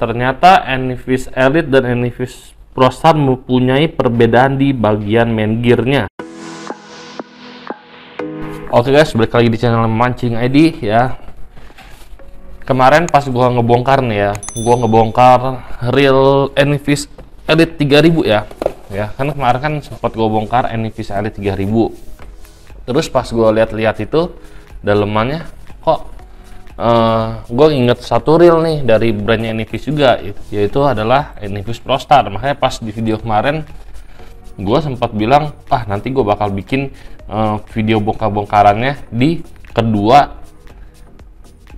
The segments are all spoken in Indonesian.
ternyata Anyvis Elite dan Anyvis ProStar mempunyai perbedaan di bagian main gearnya. Oke guys, balik lagi di channel Mancing ID ya. Kemarin pas gua ngebongkar nih ya, gua ngebongkar reel Anyvis Elite 3000 ya. Ya, kan kemarin kan sempat gua bongkar Anyvis Elite 3000. Terus pas gua lihat-lihat itu dalemannya kok gue inget satu reel nih dari brandnya Anyvis juga, yaitu adalah Anyvis ProStar. Makanya pas di video kemarin gue sempat bilang, nanti gue bakal bikin video bongkar-bongkarannya di kedua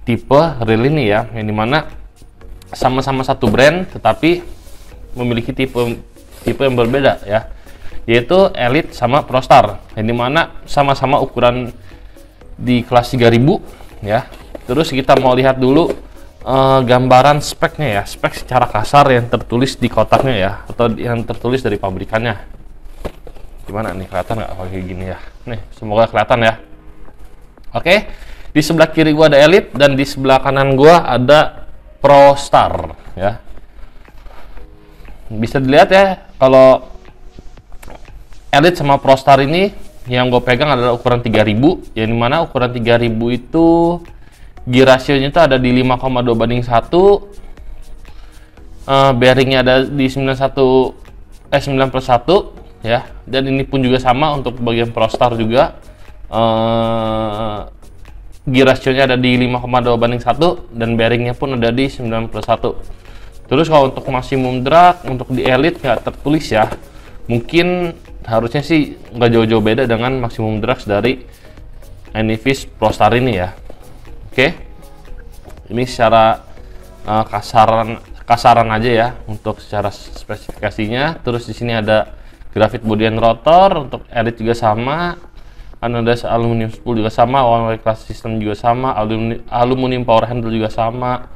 tipe reel ini ya, yang dimana sama-sama satu brand tetapi memiliki tipe yang berbeda ya, yaitu Elite sama ProStar, yang dimana sama-sama ukuran di kelas 3000 ya. Terus kita mau lihat dulu gambaran speknya ya, spek secara kasar yang tertulis di kotaknya ya, atau yang tertulis dari pabrikannya. Gimana nih, kelihatan nggak kayak gini ya? Nih, semoga kelihatan ya. Oke, di sebelah kiri gua ada Elite dan di sebelah kanan gua ada ProStar ya. Bisa dilihat ya, kalau Elite sama ProStar ini yang gue pegang adalah ukuran 3000, yang dimana ukuran 3000 itu gear rasionya itu ada di 5,2/1, bearingnya ada di 9+1 ya, dan ini pun juga sama untuk bagian ProStar juga, gear rasionya ada di 5,2/1 dan bearingnya pun ada di 9+1. Terus kalau untuk maksimum drag untuk di Elite nggak tertulis ya, mungkin harusnya sih nggak jauh-jauh beda dengan maksimum drag dari Anyvis ProStar ini ya. Oke, ini secara kasaran aja ya untuk secara spesifikasinya. Terus di sini ada grafit body and rotor, untuk Elite juga sama, anodas aluminium spool juga sama, one way class system juga sama, aluminium power handle juga sama,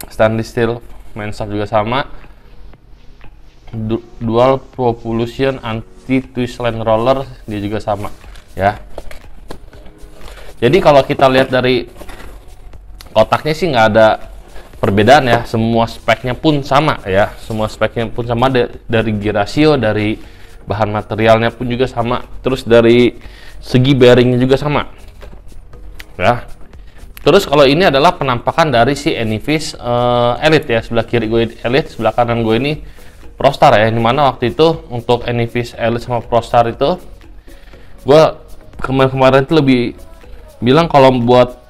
stainless steel main shaft juga sama, dual propulsion anti twist line roller dia juga sama ya. Jadi kalau kita lihat dari kotaknya sih nggak ada perbedaan ya, semua speknya pun sama ya, semua speknya pun sama, dari gear ratio, dari bahan materialnya pun juga sama, terus dari segi bearingnya juga sama ya. Terus kalau ini adalah penampakan dari si Anyvis Elite ya, sebelah kiri gue Elite, sebelah kanan gue ini ProStar ya, dimana waktu itu untuk Anyvis Elite sama ProStar itu gue kemarin itu lebih bilang kalau buat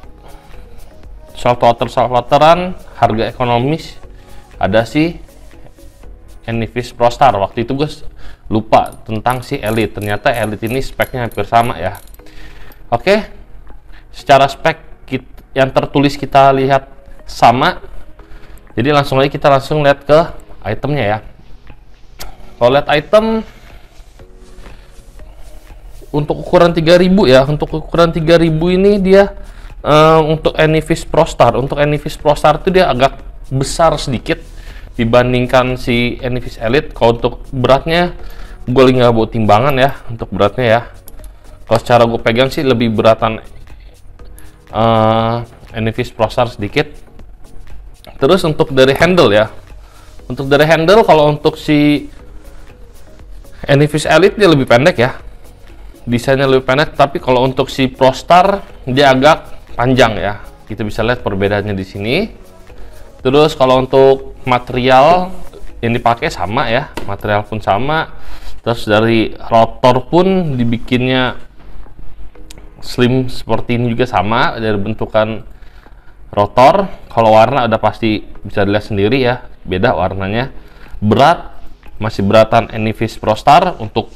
saltwateran harga ekonomis ada si Anyvis ProStar. Waktu itu gue lupa tentang si Elite, ternyata Elite ini speknya hampir sama ya. Oke, secara spek yang tertulis kita lihat sama, jadi langsung aja kita langsung lihat ke itemnya ya. Kalau lihat item untuk ukuran 3000 ya, untuk ukuran 3000 ini dia untuk Anyvis ProStar. Untuk Anyvis ProStar itu dia agak besar sedikit dibandingkan si Anyvis Elite. Kalau untuk beratnya gue lagi nggak bawa timbangan ya, untuk beratnya ya. Kalau secara gue pegang sih lebih beratan Anyvis ProStar sedikit. Terus untuk dari handle ya, untuk dari handle kalau untuk si Anyvis Elite dia lebih pendek ya, desainnya lebih pendek, tapi kalau untuk si ProStar dia agak panjang ya. Kita bisa lihat perbedaannya di sini. Terus kalau untuk material yang dipakai sama ya, material pun sama. Terus dari rotor pun dibikinnya slim seperti ini juga sama, dari bentukan rotor. Kalau warna udah pasti bisa dilihat sendiri ya, beda warnanya. Berat masih beratan Anyvis ProStar. Untuk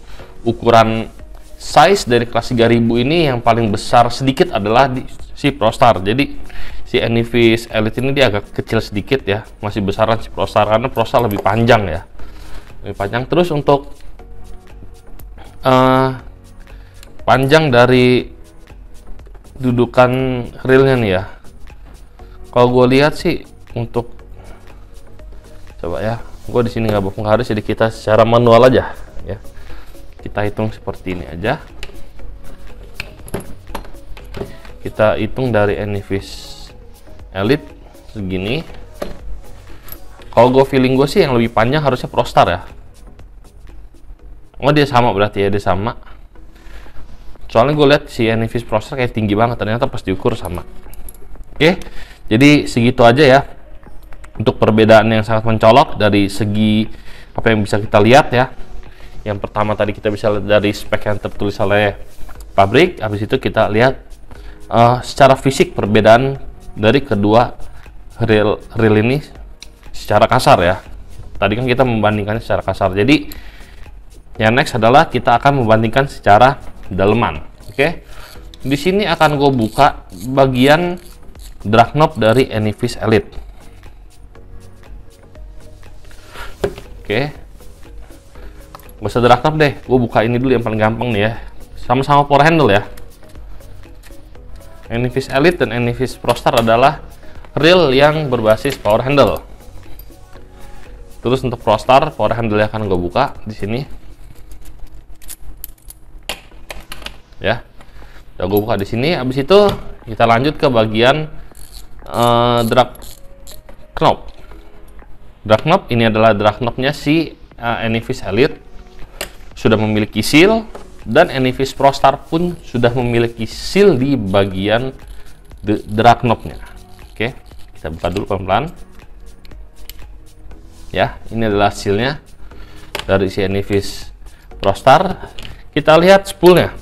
ukuran size dari kelas 3000 ini yang paling besar sedikit adalah di si ProStar. Jadi si Anyvis Elite ini dia agak kecil sedikit ya, masih besaran si ProStar karena ProStar lebih panjang ya, lebih panjang. Terus untuk panjang dari dudukan reelnya nih ya, kalau gue lihat sih, untuk coba ya, gue di sini nggak bawa penggaris, jadi kita secara manual aja ya, kita hitung seperti ini aja. Kita hitung dari Anyvis Elite segini, Kalau gue feeling gue sih yang lebih panjang harusnya Prostar ya. Oh dia sama berarti ya, dia sama. Soalnya gue lihat si Anyvis Prostar kayak tinggi banget, ternyata pas diukur sama. Oke, jadi segitu aja ya untuk perbedaan yang sangat mencolok dari segi apa yang bisa kita lihat ya. Yang pertama tadi kita bisa lihat dari spek yang tertulis oleh pabrik, habis itu kita lihat secara fisik perbedaan dari kedua reel ini secara kasar ya. Tadi kan kita membandingkan secara kasar. Jadi yang next adalah kita akan membandingkan secara daleman. Oke. Di sini akan gue buka bagian drag knob dari Anyvis Elite. Oke. Gak usah drag knob deh. Gue buka ini dulu yang paling gampang nih ya. Sama-sama power handle ya. Anyvis Elite dan Anyvis Prostar adalah reel yang berbasis power handle. Terus untuk Prostar, power handle yang akan gue buka di sini. Ya. Udah gue buka di sini. Habis itu kita lanjut ke bagian drag knob. Drag knob ini adalah drag knobnya si Anyvis Elite. Sudah memiliki seal, dan Anyvis Prostar pun sudah memiliki seal di bagian drag knobnya. Oke, kita buka dulu pelan-pelan. Ya, ini adalah sealnya dari si Anyvis Prostar. Kita lihat spoolnya.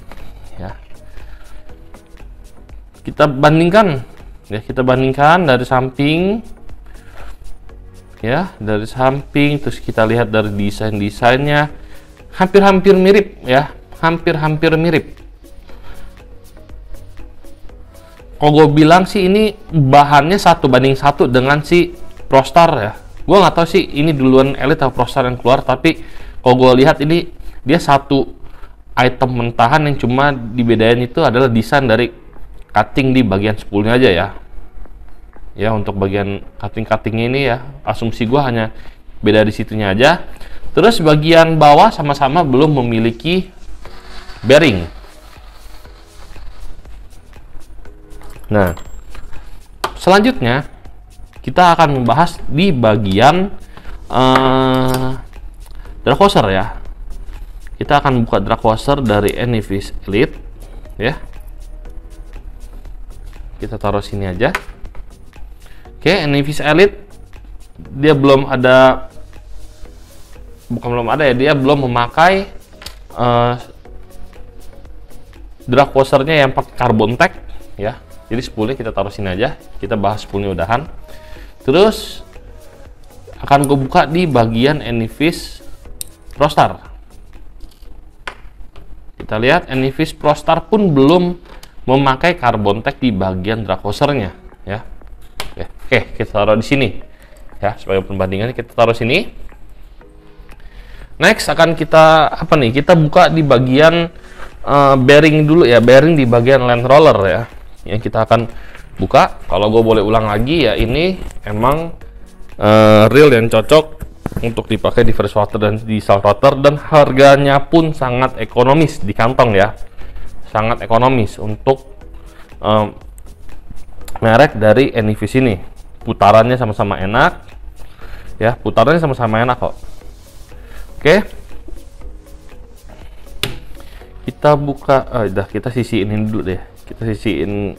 Ya, kita bandingkan. Ya, kita bandingkan dari samping. Ya, dari samping. Terus kita lihat dari desainnya. Hampir-hampir mirip ya. Hampir-hampir mirip. Kalau gue bilang sih ini bahannya 1:1 dengan si Prostar ya. Gue nggak tahu sih ini duluan Elite atau Prostar yang keluar, tapi kalau gue lihat ini dia satu item mentahan yang cuma dibedain itu adalah desain dari cutting di bagian spoolnya aja ya. Ya, untuk bagian cutting ini ya, asumsi gue hanya beda di situnya aja. Terus bagian bawah sama-sama belum memiliki bearing. Nah, selanjutnya kita akan membahas di bagian drag washer ya. Kita akan buka drag washer dari Anyvis Elite ya. Kita taruh sini aja. Oke, Anyvis Elite dia belum ada, bukan belum ada ya, dia belum memakai drag washernya yang pakai carbon tag ya. Jadi spoolnya kita taruh sini aja. Kita bahas spoolnya udahan. Terus akan gue buka di bagian Anyvis Prostar. Kita lihat Anyvis Prostar pun belum memakai carbon tag di bagian drag washernya ya. Oke, kita taruh di sini ya, sebagai perbandingan kita taruh sini. Next akan kita apa nih? Kita buka di bagian bearing dulu ya, bearing di bagian land roller ya. Yang kita akan buka. Kalau gue boleh ulang lagi ya, ini emang reel yang cocok untuk dipakai di fresh water dan diesel rotor, dan harganya pun sangat ekonomis di kantong ya. Sangat ekonomis untuk merek dari Anyvis ini. Putarannya sama-sama enak ya, putarannya sama-sama enak kok. Oke, kita buka, udah kita sisihin ini dulu deh. Kita sisihin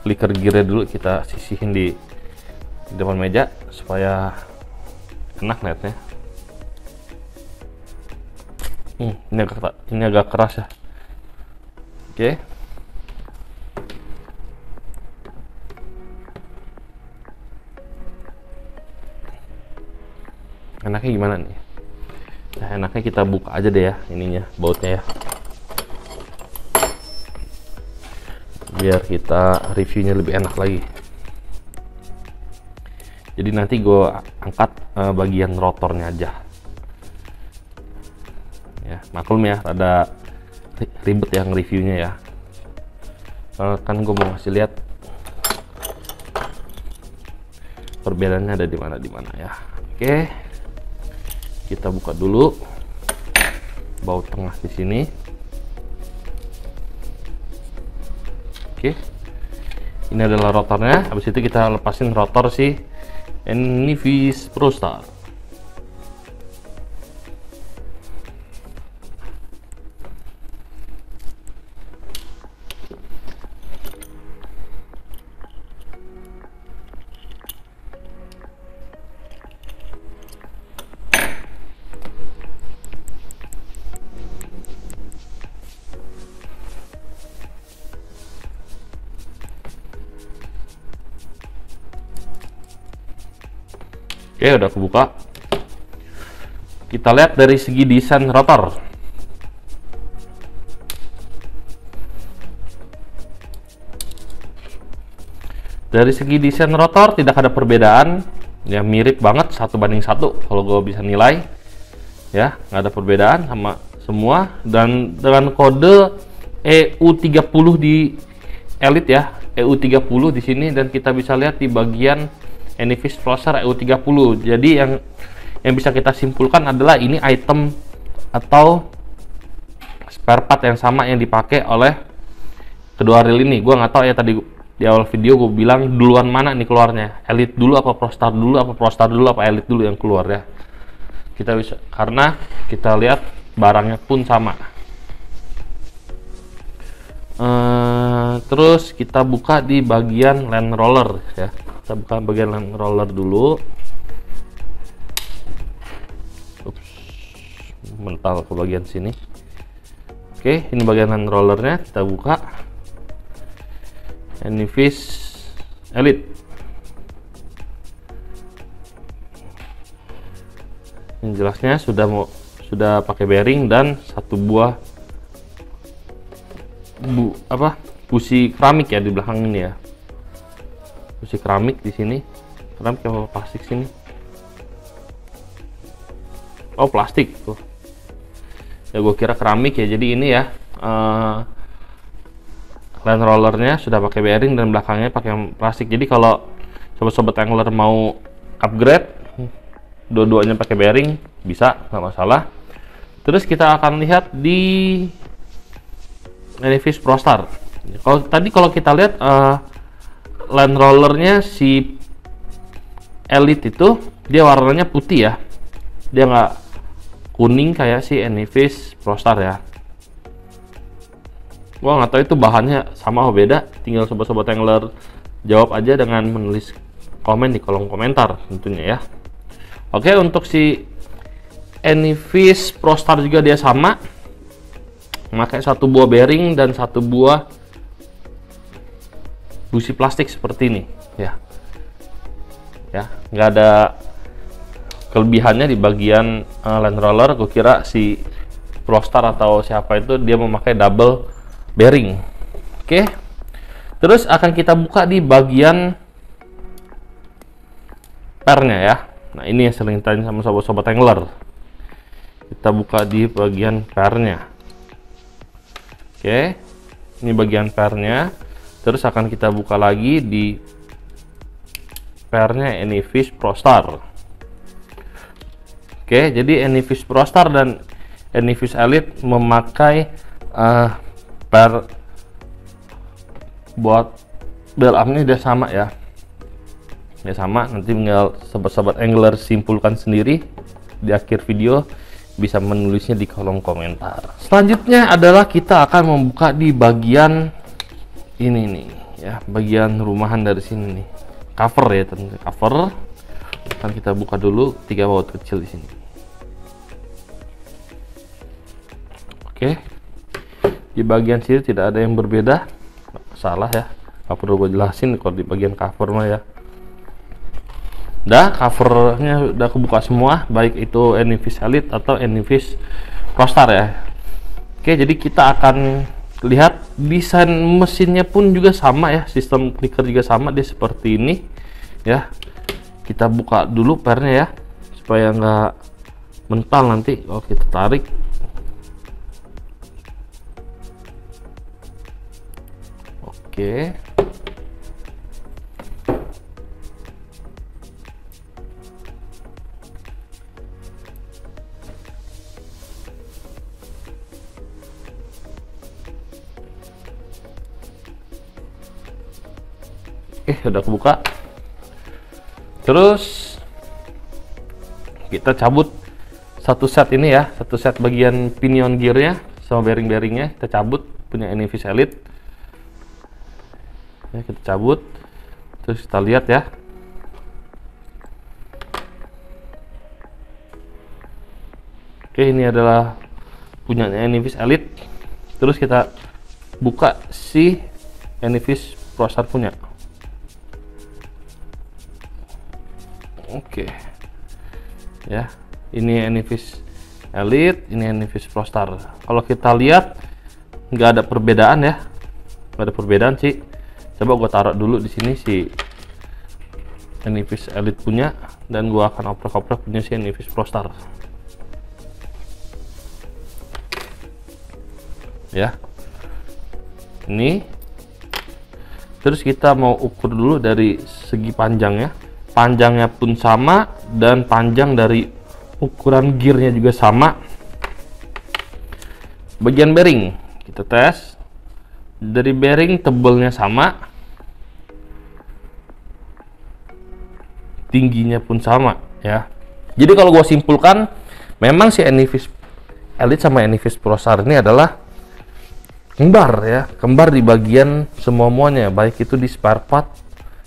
flicker gear dulu, kita sisihin di depan meja supaya enak lihatnya. Ini agak keras ya. Oke. Enaknya gimana nih? Nah, enaknya kita buka aja deh ya ininya, bautnya ya. Biar kita reviewnya lebih enak lagi. Jadi nanti gue angkat bagian rotornya aja. Ya, maklum ya, ada ribet yang reviewnya ya. Kan gue mau ngasih lihat perbedaannya ada di mana ya. Oke, kita buka dulu baut tengah di sini. Oke, ini adalah rotornya. Habis itu kita lepasin rotor si Envy's ProStar. Oke, udah kebuka. Kita lihat dari segi desain rotor. Dari segi desain rotor tidak ada perbedaan, ya mirip banget 1:1 kalau gue bisa nilai. Ya, nggak ada perbedaan sama semua, dan dengan kode EU30 di Elite ya, EU30 di sini, dan kita bisa lihat di bagian Envy's ProStar EU30. Jadi yang bisa kita simpulkan adalah ini item atau spare part yang sama yang dipakai oleh kedua reel ini. Gua nggak tahu ya, tadi di awal video gue bilang duluan mana nih keluarnya, Elite dulu apa ProStar dulu, apa ProStar dulu apa Elite dulu yang keluar ya. Kita bisa, karena kita lihat barangnya pun sama. Terus kita buka di bagian land roller ya. Kita buka bagian land roller dulu. Ups, mental ke bagian sini. Oke, ini bagian land rollernya. Kita buka Envy's Elite. Yang jelasnya sudah pakai bearing dan satu buah busi keramik ya di belakang ini ya. Busi keramik di sini. Keramik apa plastik sini? Oh, plastik tuh. Ya gue kira keramik ya. Jadi ini ya land rollernya sudah pakai bearing dan belakangnya pakai plastik. Jadi kalau sobat-sobat angler mau upgrade, dua-duanya pakai bearing bisa, nggak masalah. Terus kita akan lihat di Envy's ProStar. Kalau kita lihat land rollernya si Elite itu dia warnanya putih ya, dia nggak kuning kayak si Envy's ProStar ya. Gua nggak tahu itu bahannya sama atau beda, tinggal sobat-sobat angler jawab aja dengan menulis komen di kolom komentar tentunya ya. Oke, untuk si Envy's ProStar juga dia sama, memakai satu buah bearing dan satu buah busi plastik seperti ini ya. Ya, nggak ada kelebihannya di bagian land roller. Gue kira si ProStar atau siapa itu dia memakai double bearing. Oke, terus akan kita buka di bagian pernya ya. Nah, ini yang sering tanya sama sobat-sobat angler. Kita buka di bagian pernya. Oke, ini bagian pernya. Terus akan kita buka lagi di pernya Envy's ProStar. Oke, jadi Envy's ProStar dan Envy's Elite memakai per buat bell armnya udah sama ya. Ya sama, nanti tinggal sobat-sobat angler simpulkan sendiri di akhir video, bisa menulisnya di kolom komentar. Selanjutnya adalah kita akan membuka di bagian ini nih ya, bagian rumahan dari sini nih, cover ya, tentu cover. Akan kita buka dulu 3 baut kecil di sini. Oke, di bagian sini tidak ada yang berbeda, salah ya, nggak perlu gue jelasin kalau di bagian cover mah ya. Udah, covernya udah kebuka semua, baik itu Envy's Elite atau Envy's ProStar ya. Oke, jadi kita akan lihat desain mesinnya pun juga sama ya, sistem clicker juga sama, dia seperti ini ya. Kita buka dulu pernya ya, supaya nggak mental nanti kalau kita tarik. Oke, udah kebuka. Terus kita cabut satu set ini ya, satu set bagian pinion gearnya sama bearing-bearingnya kita cabut, punya Enivis Elite ya, kita cabut. Terus kita lihat ya, oke, ini adalah punyanya Enivis Elite. Terus kita buka si Enivis ProStar punya. Oke ya, ini Enivis Elite, ini Enivis ProStar. Kalau kita lihat nggak ada perbedaan ya, nggak ada perbedaan sih. Coba gue taruh dulu di sini si Enivis Elite punya, dan gue akan oprek-oprek punya si Enivis ProStar ya. Ini terus kita mau ukur dulu dari segi panjangnya. Panjangnya pun sama, dan panjang dari ukuran gearnya juga sama. Bagian bearing kita tes, dari bearing tebelnya sama, tingginya pun sama ya. Jadi kalau gue simpulkan, memang si Enivis Elite sama Enivis ProStar ini adalah kembar ya, kembar di bagian semua-muanya, baik itu di spare part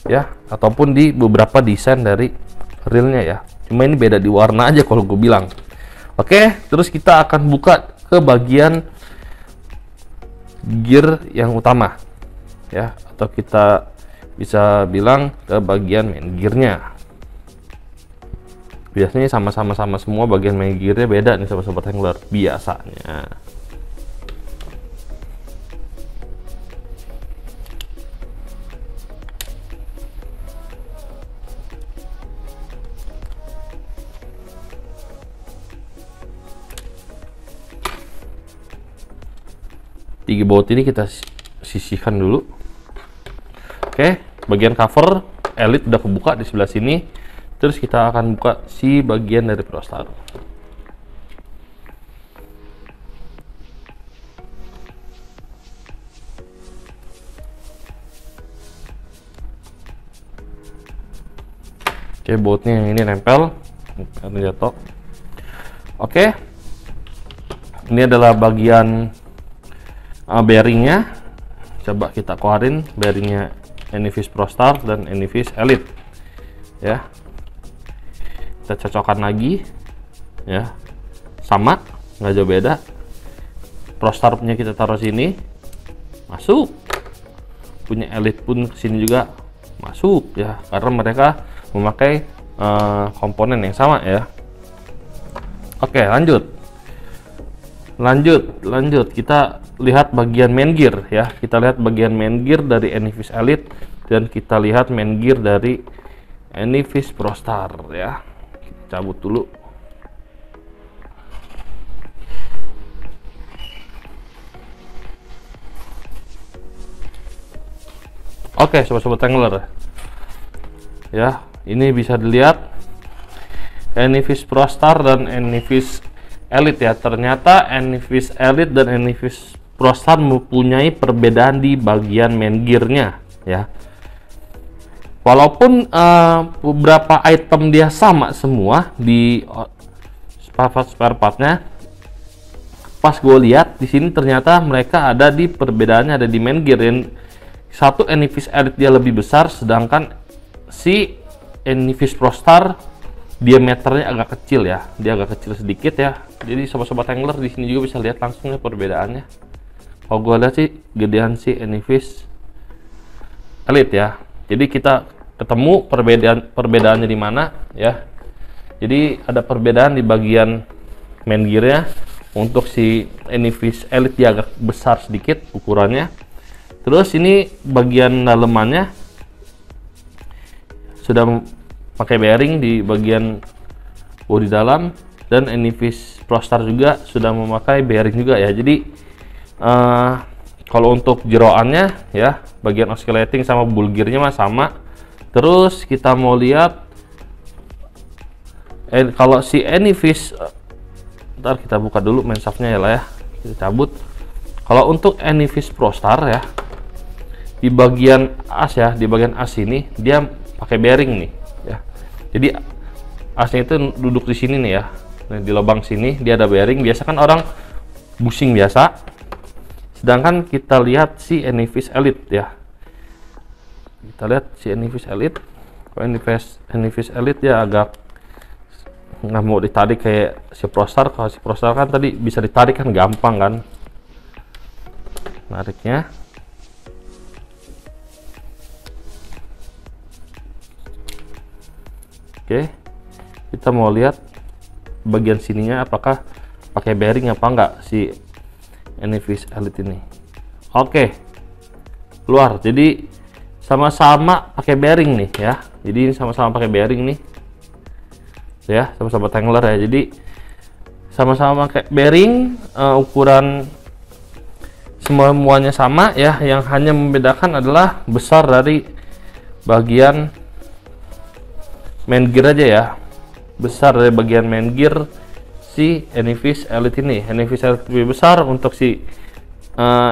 ya, ataupun di beberapa desain dari reelnya ya. Cuma ini beda di warna aja kalau gue bilang. Oke, terus kita akan buka ke bagian gear yang utama ya, atau kita bisa bilang ke bagian main gearnya. Biasanya sama-sama semua bagian main gearnya beda nih sobat-sobat angler biasanya. Tiga baut ini kita sisihkan dulu. Oke, bagian cover Elite udah kebuka di sebelah sini. Terus kita akan buka si bagian dari ProStar. Oke, bautnya yang ini nempel karena jatuh. Oke, ini adalah bagian bearingnya. Coba kita keluarin bearingnya Enivis ProStar dan Enivis Elite ya. Kita cocokkan lagi ya, sama, nggak jauh beda. ProStar punya kita taruh sini, masuk. Punya Elite pun kesini juga masuk ya, karena mereka memakai komponen yang sama ya. Oke, lanjut kita lihat bagian main gear ya. Kita lihat bagian main gear dari Enivis Elite, dan kita lihat main gear dari Enivis ProStar ya. Kita cabut dulu. Oke, sobat-sobat angler ya, ini bisa dilihat Enivis ProStar dan Enivis Elite ya. Ternyata Enivis Elite dan Enivis ProStar mempunyai perbedaan di bagian main gearnya ya. Walaupun beberapa item dia sama semua di spare partnya, pas gue lihat di sini ternyata mereka ada di perbedaannya, ada di main gear. Satu Enivis Elite dia lebih besar, sedangkan si Enivis ProStar diameternya agak kecil ya, dia agak kecil sedikit ya. Jadi sobat-sobat angler di sini juga bisa lihat langsung ya perbedaannya. Kalau gue lihat sih gedean si Enivis Elite ya. Jadi kita ketemu perbedaannya di mana ya. Jadi ada perbedaan di bagian main gearnya. Untuk si Enivis Elite dia agak besar sedikit ukurannya. Terus ini bagian dalemannya sudah pakai bearing di bagian bodi dalam, dan Enivis ProStar juga sudah memakai bearing juga ya. Jadi kalau untuk jeroannya ya, bagian oscillating sama bull gearnya mah sama. Terus kita mau lihat kalau si Enivis, ntar kita buka dulu main shaftnya ya lah ya, kita cabut. Kalau untuk Enivis ProStar ya, di bagian as ya, di bagian as ini dia pakai bearing nih ya. Jadi asnya itu duduk di sini nih ya. Nah, di lubang sini dia ada bearing. Biasa kan orang bushing biasa. Sedangkan kita lihat si Anyfish Elite ya. Kita lihat si Anyfish Elite. Kalau Anyfish Elite ya agak nggak mau ditarik kayak si ProStar. Kalau si ProStar kan tadi bisa ditarik kan gampang kan nariknya. Oke, kita mau lihat bagian sininya apakah pakai bearing apa enggak si Anyfish Elite ini. Oke, keluar. Jadi sama-sama pakai bearing nih ya. Jadi sama-sama pakai bearing nih ya, sama-sama tangler ya. Jadi sama-sama pakai bearing, ukuran semuanya sama ya. Yang hanya membedakan adalah besar dari bagian main gear aja ya. Besar dari bagian main gear si Anyfish Elite ini. Anyfish Elite lebih besar, untuk si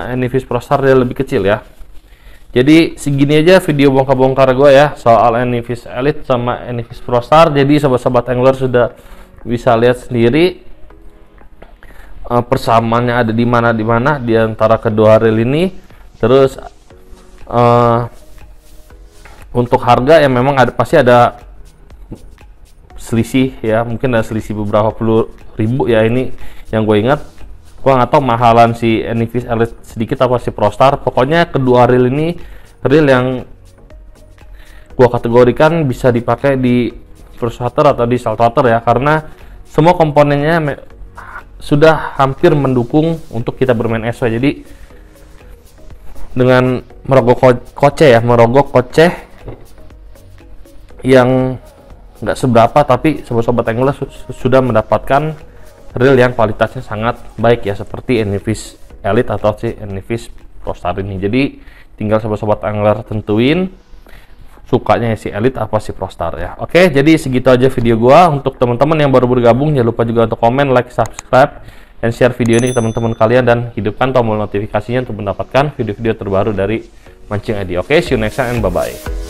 Anyfish ProStar dia lebih kecil ya. Jadi segini aja video bongkar-bongkar gue ya soal Anyfish Elite sama Anyfish ProStar. Jadi sobat-sobat angler sudah bisa lihat sendiri persamaannya ada di mana di antara kedua reel ini. Terus untuk harga ya memang pasti ada selisih ya, mungkin ada selisih beberapa puluh ribu ya. Ini yang gue ingat, gue nggak tahu mahalan si Anyfish Elite sedikit apa si ProStar. Pokoknya kedua reel ini reel yang gue kategorikan bisa dipakai di freshwater atau di saltwater ya, karena semua komponennya sudah hampir mendukung untuk kita bermain SW. Jadi dengan merogoh kocek yang nggak seberapa, tapi sobat-sobat angler sudah mendapatkan reel yang kualitasnya sangat baik ya, seperti Anyfish Elite atau si Anyfish ProStar ini. Jadi tinggal sobat-sobat angler tentuin sukanya si Elite apa si ProStar ya. Oke, jadi segitu aja video gua. Untuk teman-teman yang baru bergabung, jangan lupa juga untuk komen, like, subscribe, dan share video ini ke teman-teman kalian, dan hidupkan tombol notifikasinya untuk mendapatkan video-video terbaru dari Mancing ID. Oke, see you next time and bye bye.